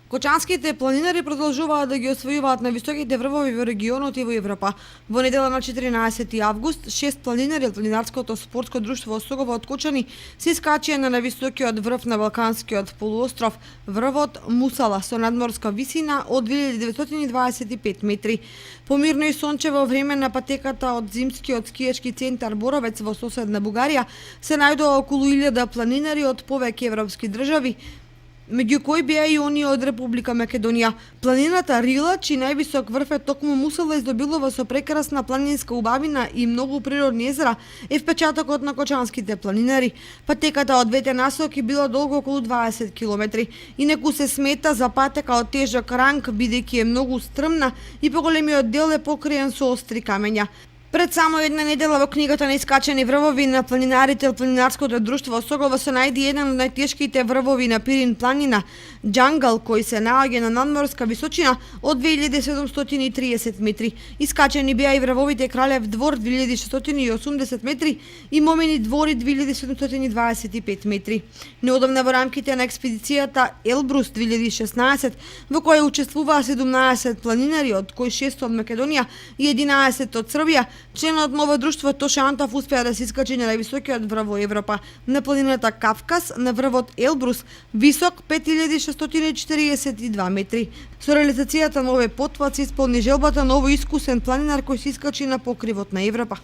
Кочанските планинари продолжуваат да ги освојуваат на високите врвови во регионот и во Европа. Во недела на 14 август, 6 планинари од планинарското спортско друштво Осогово од Кочани се искачија на највисокиот врв на Балканскиот полуостров, врвот Мусала, со надморска висина од 2925 метри. Помирно и сончево време на патеката од зимскиот скијачки центар Боровец во соседна Бугарија се најдоа околу 1000 планинари од повеќе европски држави, меѓу кои беа и оние од Република Македонија. Планината Рила, чиј највисок врв е токму Мусала, издобилува со прекрасна планинска убавина и многу природни езера, е впечатокот на кочанските планинари. Патеката од двете насоки била долго околу 20 километри. Инаку се смета за патека од тежок ранг, бидејќи е многу стрмна и поголемиот дел е покриен со остри камења. Пред само една недела во книгата на искачени врвови на планинарите од планинарското друштво Осогово се најди еден од најтешките врвови на Пирин планина, Джангал, кој се наоѓа на надморска височина од 2730 метри. Искачени беа и врвовите Кралев двор 2680 метри и Момини двори 2725 метри. Неодамна во рамките на експедицијата Елбрус 2016, во која учествуваа 17 планинари, од кои 6 од Македонија и 11 од Србија, членот на ово друштво Тоше Антов успеа да се искачи на највисокиот врв во Европа, на планината Кавказ, на врвот Елбрус, висок 5642 метри. Со реализацијата на овој потвац исполни желбата на овој искусен планинар кој се искачи на покривот на Европа.